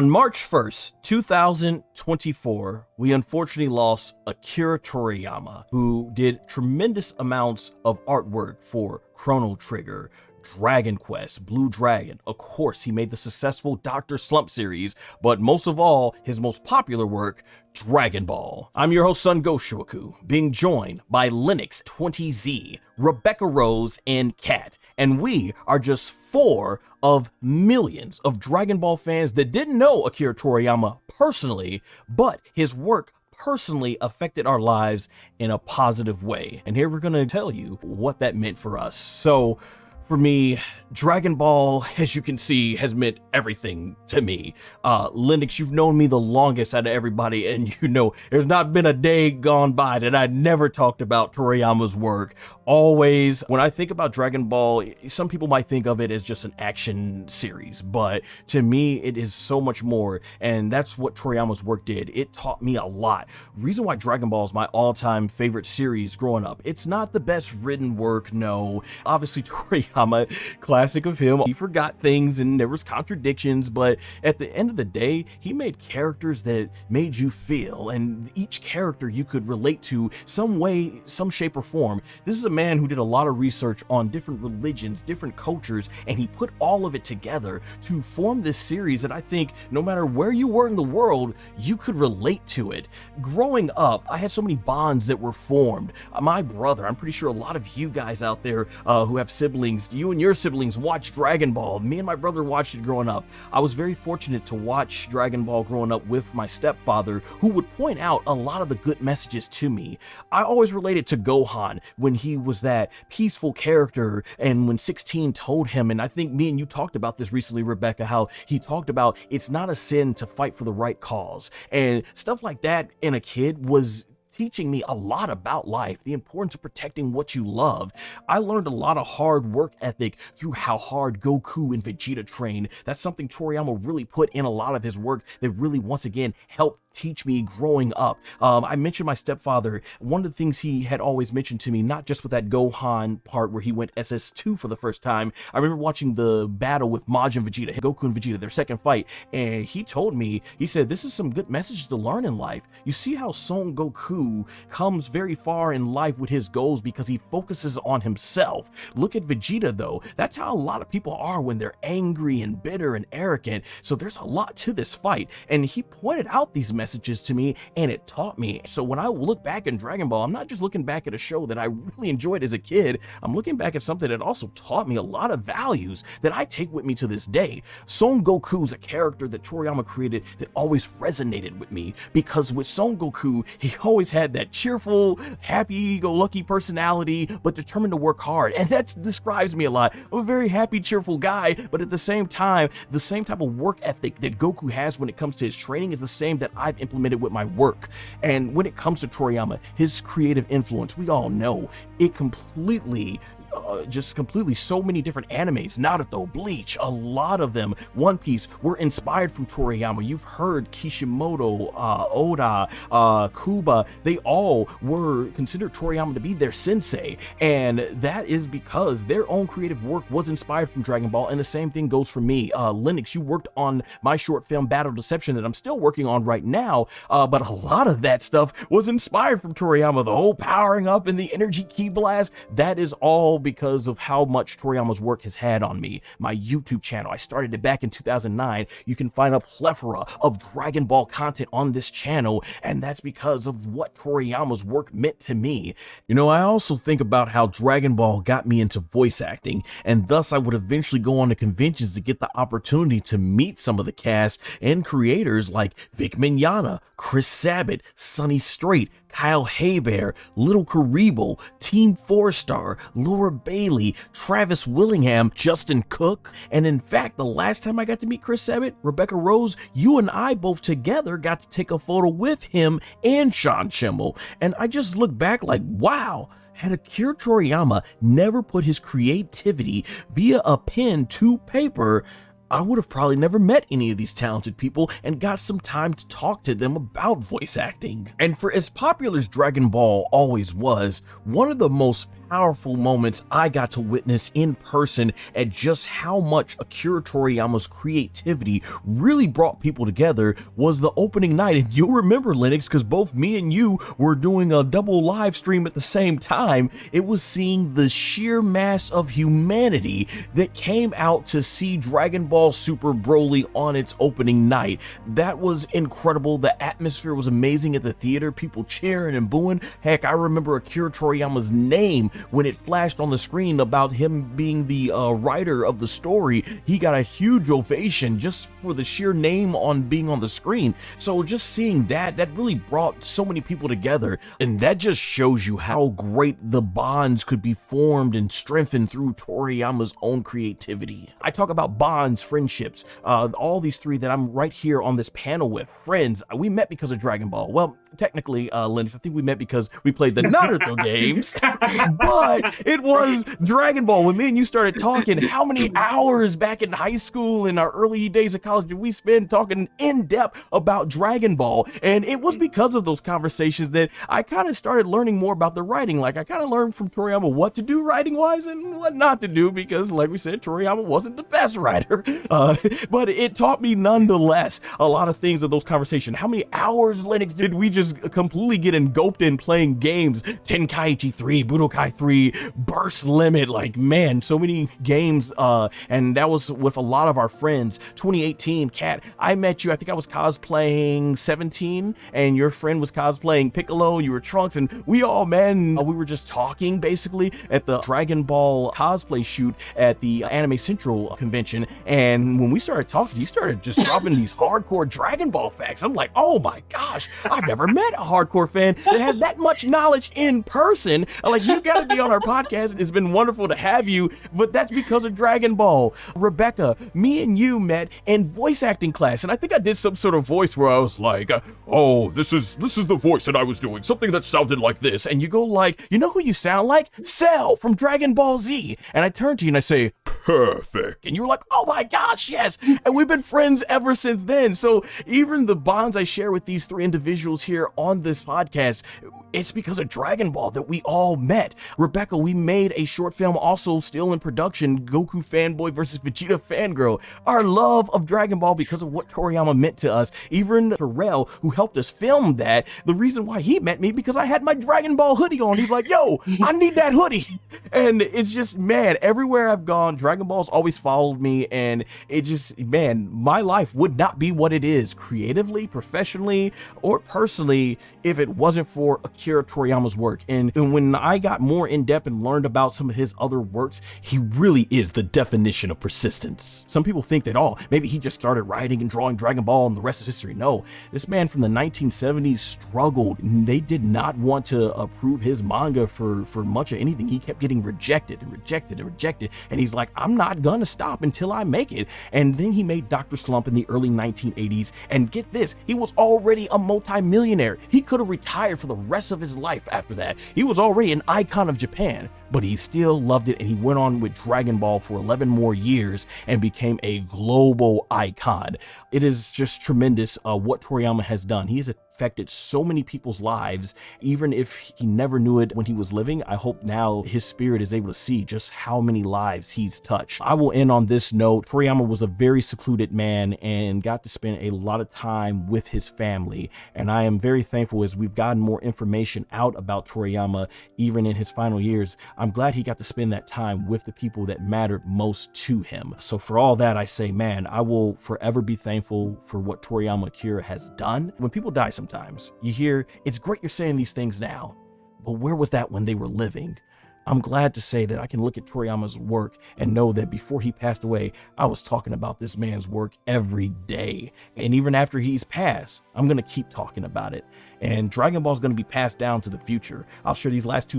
On March 1st, 2024, we unfortunately lost Akira Toriyama, who did tremendous amounts of artwork for Chrono Trigger, Dragon Quest, Blue Dragon. Of course, he made the successful Dr. Slump series, but most of all, his most popular work, Dragon Ball. I'm your host, SonGoshuaku, being joined by Linux20Z, Rebecca Rose, and Kat, and we are just 4 of millions of Dragon Ball fans that didn't know Akira Toriyama personally, but his work personally affected our lives in a positive way. And here we're gonna tell you what that meant for us. So, for me, Dragon Ball, as you can see, has meant everything to me. Linux, you've known me the longest out of everybody, and you know there's not been a day gone by that I never talked about Toriyama's work. Always, when I think about Dragon Ball, some people might think of it as just an action series, but to me, it is so much more, and that's what Toriyama's work did. It taught me a lot. Reason why Dragon Ball is my all-time favorite series growing up. It's not the best written work, no. Obviously, Toriyama, classic of him, he forgot things and there was contradictions, but at the end of the day, he made characters that made you feel, and each character you could relate to some way, some shape or form. This is a man who did a lot of research on different religions, different cultures, and he put all of it together to form this series that I think no matter where you were in the world, you could relate to it. Growing up, I had so many bonds that were formed. My brother, I'm pretty sure a lot of you guys out there who have siblings, you and your siblings watched Dragon Ball. Me and my brother watched it growing up. I was very fortunate to watch Dragon Ball growing up with my stepfather, who would point out a lot of the good messages to me. I always related to Gohan when he was that peaceful character, and when 16 told him, and I think me and you talked about this recently, Rebecca, how he talked about it's not a sin to fight for the right cause, and stuff like that in a kid was teaching me a lot about life, the importance of protecting what you love. I learned a lot of hard work ethic through how hard Goku and Vegeta trained. That's something Toriyama really put in a lot of his work that really, once again, helped teach me growing up. I mentioned my stepfather. One of the things he had always mentioned to me, not just with that Gohan part where he went SS2 for the first time, I remember watching the battle with Majin Vegeta, Goku and Vegeta, their second fight, and he told me, he said, this is some good messages to learn in life. You see how Son Goku comes very far in life with his goals because he focuses on himself. Look at Vegeta though. That's how a lot of people are when they're angry and bitter and arrogant. So there's a lot to this fight, and he pointed out these messages to me, and it taught me. So when I look back in Dragon Ball, I'm not just looking back at a show that I really enjoyed as a kid. I'm looking back at something that also taught me a lot of values that I take with me to this day. Son Goku's a character that Toriyama created that always resonated with me, because with Son Goku, he always had that cheerful, happy-go-lucky personality, but determined to work hard, and that describes me a lot. I'm a very happy, cheerful guy, but at the same time, the same type of work ethic that Goku has when it comes to his training is the same that I've implemented with my work. And when it comes to Toriyama, his creative influence, we all know it completely so many different animes, Naruto, Bleach, a lot of them, One Piece, were inspired from Toriyama. You've heard Kishimoto, Oda, Kuba, they all were considered Toriyama to be their sensei, and that is because their own creative work was inspired from Dragon Ball, and the same thing goes for me. Linux, you worked on my short film Battle Deception that I'm still working on right now, but a lot of that stuff was inspired from Toriyama. The whole powering up and the energy ki blast, that is all because of how much Toriyama's work has had on me. My YouTube channel, I started it back in 2009. You can find a plethora of Dragon Ball content on this channel, and that's because of what Toriyama's work meant to me. You know, I also think about how Dragon Ball got me into voice acting, and thus I would eventually go on to conventions to get the opportunity to meet some of the cast and creators like Vic Mignogna, Chris Sabat, Sonny Strait, Kyle Hebert, Little Karibo, Team 4-Star, Laura Bailey, Travis Willingham, Justin Cook, and in fact, the last time I got to meet Chris Sabat, Rebecca Rose, you and I both together got to take a photo with him and Sean Schimmel, and I just look back like, wow, had Akira Toriyama never put his creativity via a pen to paper, I would have probably never met any of these talented people and got some time to talk to them about voice acting. And for as popular as Dragon Ball always was, one of the most powerful moments I got to witness in person at just how much Akira Toriyama's creativity really brought people together was the opening night. And you'll remember, Linux, because both me and you were doing a double live stream at the same time. It was seeing the sheer mass of humanity that came out to see Dragon Ball Super Broly on its opening night. That was incredible. The atmosphere was amazing at the theater, people cheering and booing. Heck, I remember Akira Toriyama's name when it flashed on the screen about him being the writer of the story. He got a huge ovation just for the sheer name on being on the screen. So just seeing that really brought so many people together, and that just shows you how great the bonds could be formed and strengthened through Toriyama's own creativity. I talk about bonds, friendships, all these three that I'm right here on this panel with. Friends, we met because of Dragon Ball. Well, technically, Linus, I think we met because we played the Naruto games, but it was Dragon Ball. When me and you started talking, how many hours back in high school and our early days of college did we spend talking in depth about Dragon Ball? And it was because of those conversations that I kind of started learning more about the writing. Like, I kind of learned from Toriyama what to do writing wise and what not to do, because like we said, Toriyama wasn't the best writer, but it taught me nonetheless a lot of things of those conversations. How many hours, Linux, did we just completely get engulfed in playing games? Tenkaichi 3, Budokai 3, Burst Limit, like, man, so many games, and that was with a lot of our friends. 2018, Kat, I met you, I think I was cosplaying 17, and your friend was cosplaying Piccolo, you were Trunks, and we all, man, we were just talking basically at the Dragon Ball cosplay shoot at the Anime Central convention, and when we started talking, you started just dropping these hardcore Dragon Ball facts. I'm like, oh my gosh, I've never met a hardcore fan that has that much knowledge in person. Like, you gotta be on our podcast. It's been wonderful to have you, but that's because of Dragon Ball. Rebecca, me and you met in voice acting class, and I think I did some sort of voice where I was like, oh, this is the voice that I was doing, something that sounded like this, and you go like, you know who you sound like? Cell from Dragon Ball Z. And I turn to you and I say, perfect. And you were like, oh my gosh, yes. And we've been friends ever since then. So even the bonds I share with these three individuals here on this podcast, it's because of Dragon Ball that we all met. Rebecca, we made a short film also still in production, Goku Fanboy versus Vegeta Fangirl. Our love of Dragon Ball because of what Toriyama meant to us. Even Terrell, who helped us film that, the reason why he met me because I had my Dragon Ball hoodie on. He's like, yo, I need that hoodie. And it's just, man, everywhere I've gone, Dragon Ball's always followed me, and it just, man, my life would not be what it is creatively, professionally, or personally if it wasn't for Akira Toriyama's work. And when I got more in depth and learned about some of his other works, he really is the definition of persistence. Some people think that, oh, maybe he just started writing and drawing Dragon Ball and the rest is history. No, this man from the 1970s struggled. They did not want to approve his manga for much of anything. He kept getting rejected and rejected and rejected. And he's like, I'm not gonna stop until I make it. And then he made Dr. Slump in the early 1980s. And get this, he was already a multi-millionaire. He could have retired for the rest of his life after that. He was already an icon of Japan, but he still loved it, and he went on with Dragon Ball for 11 more years and became a global icon. It is just tremendous what Toriyama has done. He has affected so many people's lives, even if he never knew it when he was living. I hope now his spirit is able to see just how many lives he's touched. I will end on this note. Toriyama was a very secluded man and got to spend a lot of time with his family, and I am very thankful as we've gotten more information out about Toriyama even in his final years. I'm glad he got to spend that time with the people that mattered most to him. So for all that, I say, man, I will forever be thankful for what Toriyama Akira has done. When people die sometimes, you hear, it's great you're saying these things now, but where was that when they were living? I'm glad to say that I can look at Toriyama's work and know that before he passed away, I was talking about this man's work every day. And even after he's passed, I'm going to keep talking about it. And Dragon Ball is going to be passed down to the future. I'll share these last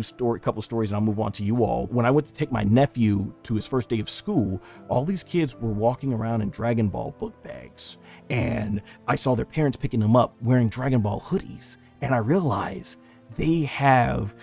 couple stories and I'll move on to you all. When I went to take my nephew to his first day of school, all these kids were walking around in Dragon Ball book bags. And I saw their parents picking them up wearing Dragon Ball hoodies. And I realized they have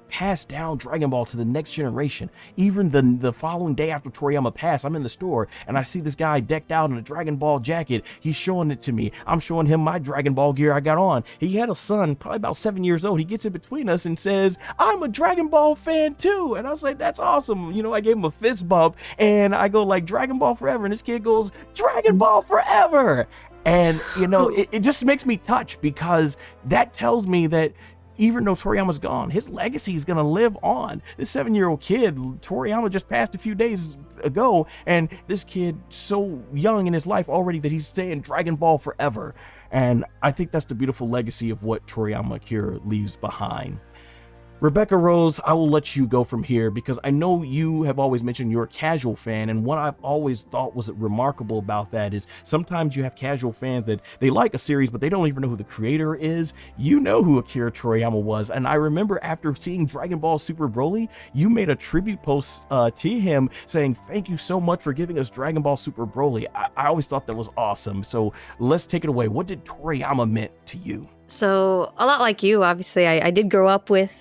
passed down Dragon Ball to the next generation. Even the following day after Toriyama passed, I'm in the store and I see this guy decked out in a Dragon Ball jacket. He's showing it to me. I'm showing him my Dragon Ball gear I got on. He had a son, probably about 7 years old. He gets in between us and says, "I'm a Dragon Ball fan too." And I was like, that's awesome. You know, I gave him a fist bump and I go like, "Dragon Ball forever." And this kid goes, "Dragon Ball forever." And, you know, it just makes me touch, because that tells me that even though Toriyama's gone, his legacy is going to live on. This 7-year-old kid, Toriyama just passed a few days ago, and this kid so young in his life already that he's saying Dragon Ball forever. And I think that's the beautiful legacy of what Toriyama Akira leaves behind. Rebecca Rose, I will let you go from here, because I know you have always mentioned you're a casual fan, and what I've always thought was remarkable about that is sometimes you have casual fans that they like a series, but they don't even know who the creator is. You know who Akira Toriyama was, and I remember after seeing Dragon Ball Super Broly, you made a tribute post to him saying, "Thank you so much for giving us Dragon Ball Super Broly." I always thought that was awesome, so let's take it away. What did Toriyama meant to you? So, a lot like you, obviously, I did grow up with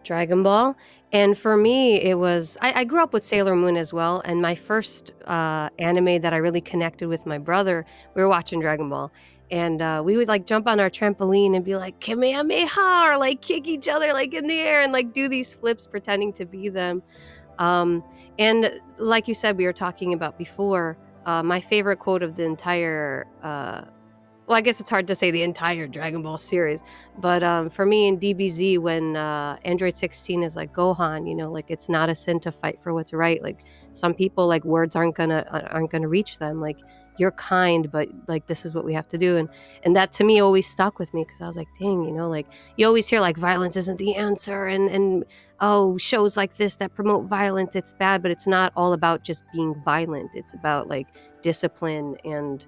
Dragon Ball. And for me, it was, I grew up with Sailor Moon as well. And my first anime that I really connected with my brother, we were watching Dragon Ball. And we would like jump on our trampoline and be like, Kamehameha, or like kick each other like in the air and like do these flips pretending to be them. And like you said, we were talking about before, my favorite quote of the entire well, I guess it's hard to say the entire Dragon Ball series, but for me in DBZ, when Android 16 is like, "Gohan, you know, like it's not a sin to fight for what's right. Like some people, like words aren't gonna reach them. Like you're kind, but like this is what we have to do." And that to me always stuck with me, because I was like, dang, you know, like you always hear like violence isn't the answer, and oh, shows like this that promote violence, it's bad, but it's not all about just being violent. It's about like discipline and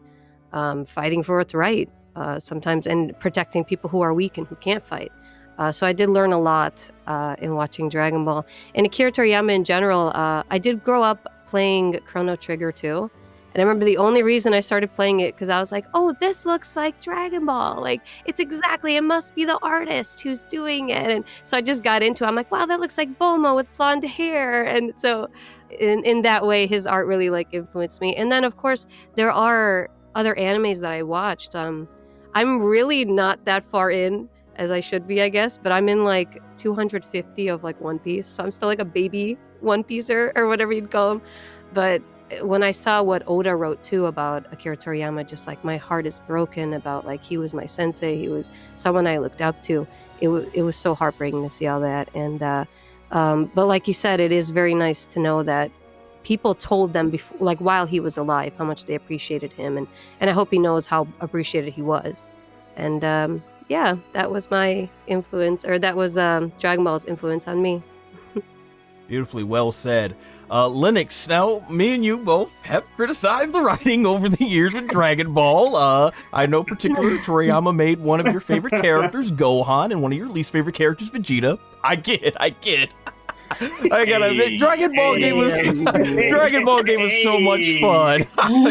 fighting for what's right sometimes, and protecting people who are weak and who can't fight. So I did learn a lot in watching Dragon Ball. And Akira Toriyama in general, I did grow up playing Chrono Trigger too. And I remember the only reason I started playing it because I was like, oh, this looks like Dragon Ball. Like, it's exactly, it must be the artist who's doing it. And so I just got into it. I'm like, wow, that looks like Bulma with blonde hair. And so in that way, his art really like influenced me. And then, of course, there are other animes that I watched. I'm really not that far in as I should be, I guess, but I'm in like 250 of like One Piece. So I'm still like a baby One Piecer or whatever you'd call him. But when I saw what Oda wrote too about Akira Toriyama, just like my heart is broken about like he was my sensei, he was someone I looked up to. It was so heartbreaking to see all that. And but like you said, it is very nice to know that people told them before, like while he was alive, how much they appreciated him, and I hope he knows how appreciated he was. And yeah, that was my influence, or that was Dragon Ball's influence on me. Beautifully well said. Linux, now me and you both have criticized the writing over the years with Dragon Ball. I know particularly Toriyama made one of your favorite characters, Gohan, and one of your least favorite characters, Vegeta. I get. I gotta admit, Dragon Ball gave us so much fun.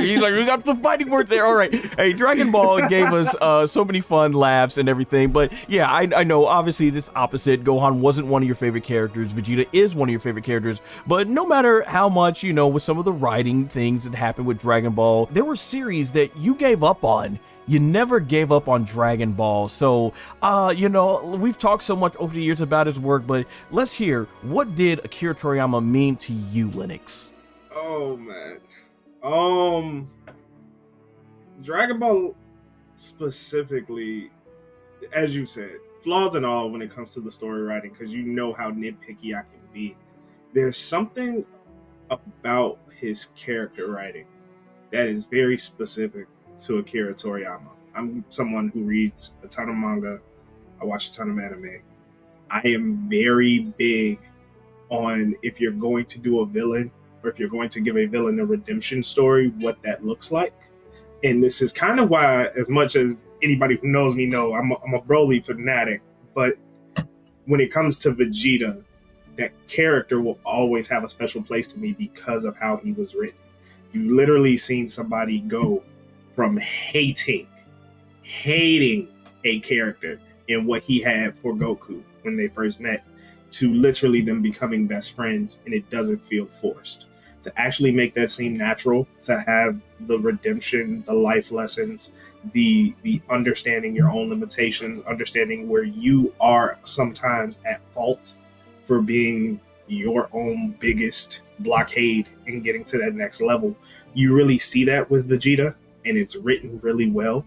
He's like, we got some fighting words there. All right. Hey, Dragon Ball gave us so many fun laughs and everything. But yeah, I know obviously this opposite. Gohan wasn't one of your favorite characters. Vegeta is one of your favorite characters. But no matter how much, you know, with some of the writing things that happened with Dragon Ball, there were series that you gave up on. You never gave up on Dragon Ball. So, you know, we've talked so much over the years about his work, but let's hear, what did Akira Toriyama mean to you, Linux? Oh, man. Dragon Ball specifically, as you said, flaws and all when it comes to the story writing, because you know how nitpicky I can be. There's something about his character writing that is very specific to Akira Toriyama. I'm someone who reads a ton of manga. I watch a ton of anime. I am very big on, if you're going to do a villain, or if you're going to give a villain a redemption story, what that looks like. And this is kind of why, as much as anybody who knows me know, I'm a Broly fanatic. But when it comes to Vegeta, that character will always have a special place to me because of how he was written. You've literally seen somebody go from hating a character in what he had for Goku when they first met, to literally them becoming best friends, and it doesn't feel forced. To actually make that seem natural, to have the redemption, the life lessons, the understanding your own limitations, understanding where you are sometimes at fault for being your own biggest blockade in getting to that next level. You really see that with Vegeta, and it's written really well.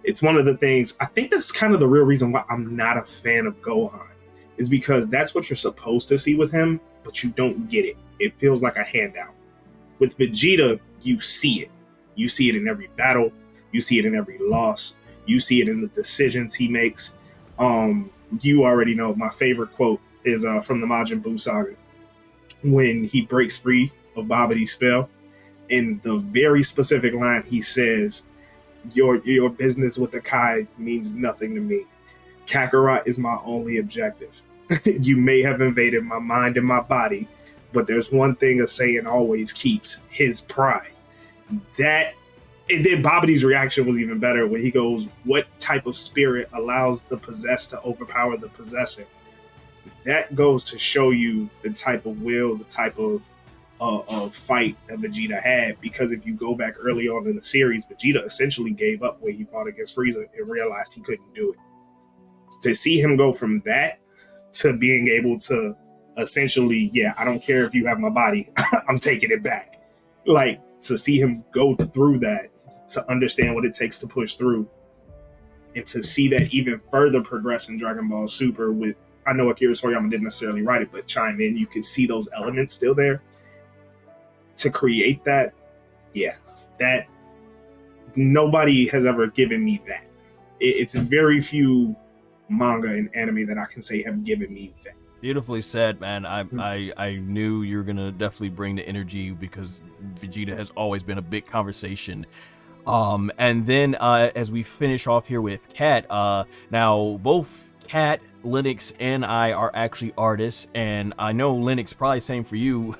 It's one of the things, I think that's kind of the real reason why I'm not a fan of Gohan, is because that's what you're supposed to see with him, but you don't get it. It feels like a handout. With Vegeta, you see it. You see it in every battle. You see it in every loss. You see it in the decisions he makes. You already know my favorite quote is from the Majin Buu saga, when he breaks free of Babidi's spell. In the very specific line, he says, your business with the Kai means nothing to me. Kakarot is my only objective. You may have invaded my mind and my body, but there's one thing a Saiyan always keeps: his pride. That, and then Babidi's reaction was even better when he goes, what type of spirit allows the possessed to overpower the possessor? That goes to show you the type of will, the type of fight that Vegeta had. Because if you go back early on in the series, Vegeta essentially gave up when he fought against Frieza and realized he couldn't do it. To see him go from that to being able to essentially, yeah, I don't care if you have my body, I'm taking it back. Like, to see him go through that, to understand what it takes to push through, and to see that even further progress in Dragon Ball Super with, I know Akira Toriyama didn't necessarily write it, but chime in, you could see those elements still there. To create that, yeah, that nobody has ever given me that. It's very few manga and anime that I can say have given me that. Beautifully said, man. I knew you were gonna definitely bring the energy, because Vegeta has always been a big conversation. And then as we finish off here with Kat, now both Kat, Linux, and I are actually artists, and I know Linux, probably same for you.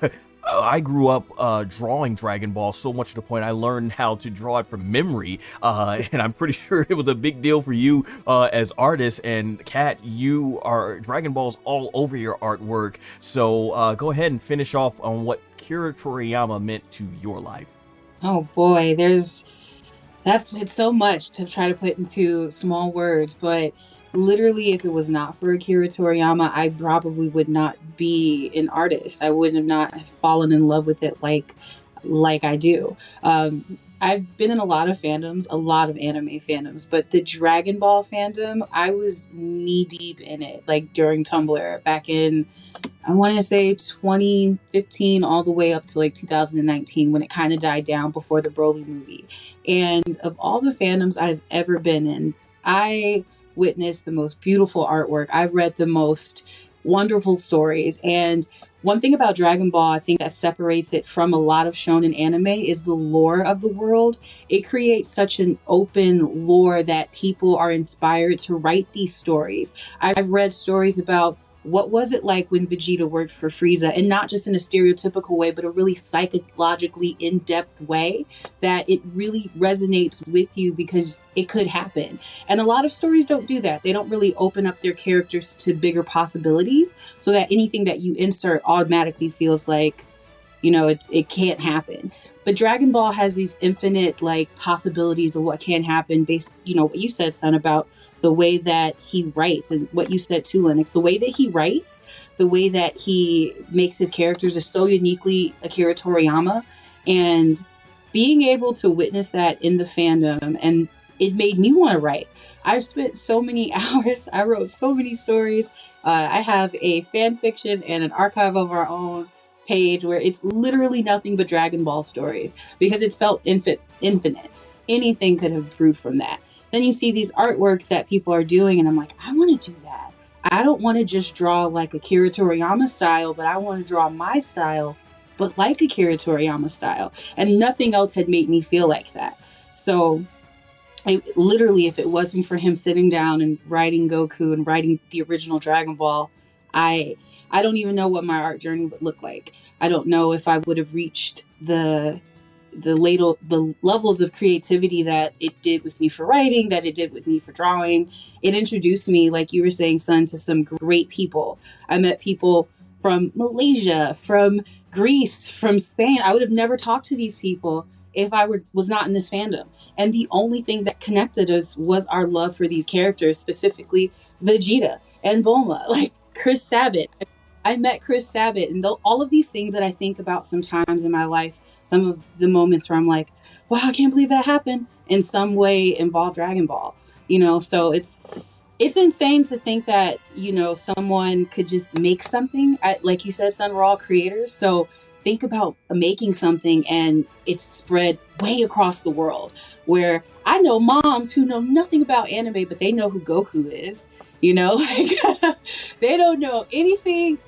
I grew up drawing Dragon Ball so much to the point I learned how to draw it from memory, and I'm pretty sure it was a big deal for you as artists. And Kat, you are Dragon Ball's all over your artwork, so go ahead and finish off on what Akira Toriyama meant to your life. Oh boy, it's so much to try to put into small words, but literally, if it was not for Akira Toriyama, I probably would not be an artist. I would have not fallen in love with it like I do. I've been in a lot of fandoms, a lot of anime fandoms, but the Dragon Ball fandom, I was knee deep in it, like during Tumblr back in, I want to say 2015 all the way up to like 2019, when it kind of died down before the Broly movie. And of all the fandoms I've ever been in, I witnessed the most beautiful artwork. I've read the most wonderful stories. And one thing about Dragon Ball, I think that separates it from a lot of shonen anime, is the lore of the world. It creates such an open lore that people are inspired to write these stories. I've read stories about what was it like when Vegeta worked for Frieza, and not just in a stereotypical way, but a really psychologically in-depth way that it really resonates with you because it could happen. And a lot of stories don't do that. They don't really open up their characters to bigger possibilities, so that anything that you insert automatically feels like, it can't happen. But Dragon Ball has these infinite possibilities of what can happen based, what you said, son, about the way that he writes, and what you said too, Lennox, the way that he writes, the way that he makes his characters is so uniquely Akira Toriyama. And being able to witness that in the fandom, and it made me want to write. I've spent so many hours, I wrote so many stories. I have a fan fiction and an archive of our own page where it's literally nothing but Dragon Ball stories, because it felt infinite. Anything could have brewed from that. Then you see these artworks that people are doing, and I'm like, I want to do that. I don't want to just draw like Akira Toriyama style, but I want to draw my style, but like Akira Toriyama style. And nothing else had made me feel like that. So literally, if it wasn't for him sitting down and writing Goku and writing the original Dragon Ball, I don't even know what my art journey would look like. I don't know if I would have reached the the levels of creativity that it did with me for writing, that it did with me for drawing. It introduced me, like you were saying, son, to some great people. I met people from Malaysia, from Greece, from Spain. I would have never talked to these people if I was not in this fandom. And the only thing that connected us was our love for these characters, specifically Vegeta and Bulma, like Chris Sabat. I met Chris Sabat, and all of these things that I think about sometimes in my life, some of the moments where I'm like, wow, I can't believe that happened, in some way involve Dragon Ball. So it's insane to think that, someone could just make something. Like you said, son, we're all creators. So think about making something and it's spread way across the world, where I know moms who know nothing about anime, but they know who Goku is. Like they don't know anything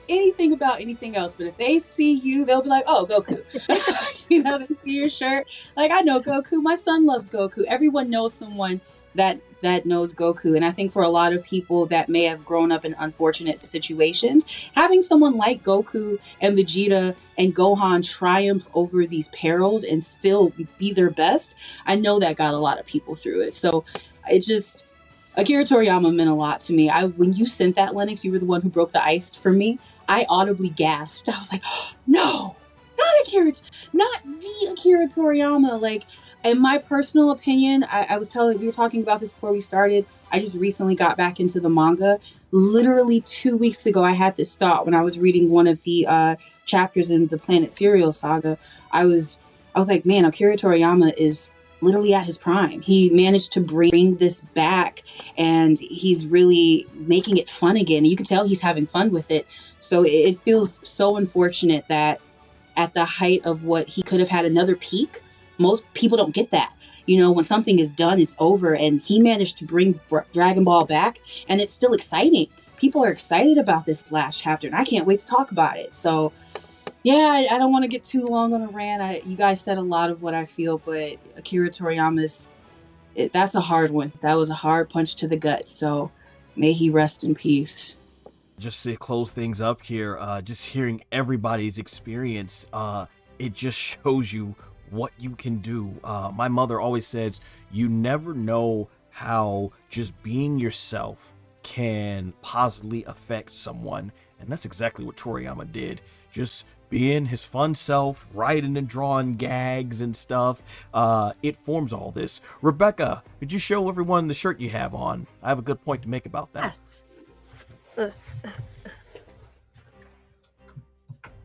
about anything else, but if they see you, they'll be like, oh, Goku. They see your shirt, like, I know Goku, my son loves Goku. Everyone knows someone that knows Goku. And I think for a lot of people that may have grown up in unfortunate situations, having someone like Goku and Vegeta and Gohan triumph over these perils and still be their best, I know that got a lot of people through it. So Akira Toriyama meant a lot to me. When you sent that, Lennox, you were the one who broke the ice for me. I audibly gasped. I was like, oh, no, not the Akira Toriyama. Like, in my personal opinion, we were talking about this before we started. I just recently got back into the manga. Literally 2 weeks ago, I had this thought when I was reading one of the chapters in the Planet Cereal saga. I was like, man, Akira Toriyama is literally at his prime. He managed to bring this back, and he's really making it fun again. And you can tell he's having fun with it. So it feels so unfortunate that at the height of what he could have had another peak, most people don't get that. When something is done, it's over. And he managed to bring Dragon Ball back, and it's still exciting. People are excited about this last chapter, and I can't wait to talk about it. So yeah, I don't want to get too long on a rant. You guys said a lot of what I feel, but Akira Toriyama's, that's a hard one. That was a hard punch to the gut. So may he rest in peace. Just to close things up here, just hearing everybody's experience, it just shows you what you can do. My mother always says, you never know how just being yourself can positively affect someone. And that's exactly what Toriyama did. Just being his fun self, writing and drawing gags and stuff. It forms all this. Rebecca, could you show everyone the shirt you have on? I have a good point to make about that. Yes.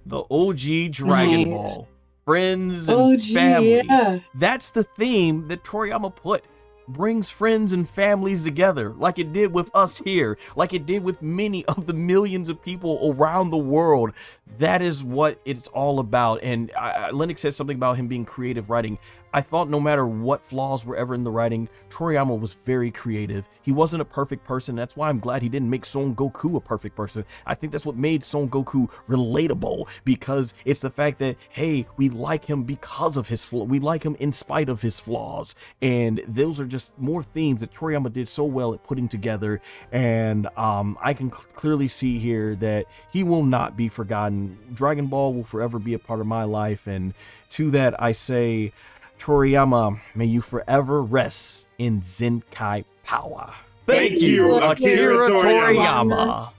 The OG Dragon Nice. Ball. Friends and OG, family. yeah. That's the theme that Toriyama put. Brings friends and families together, like it did with us here, like it did with many of the millions of people around the world. That is what it's all about. And Lennox said something about him being creative writing. I thought no matter what flaws were ever in the writing, Toriyama was very creative. He wasn't a perfect person. That's why I'm glad he didn't make Son Goku a perfect person. I think that's what made Son Goku relatable, because it's the fact that, hey, we like him because of his flaws. We like him in spite of his flaws. And those are just more themes that Toriyama did so well at putting together. And I can clearly see here that he will not be forgotten. Dragon Ball will forever be a part of my life. And to that, I say, Toriyama, may you forever rest in Zenkai power. Thank you, Akira Toriyama.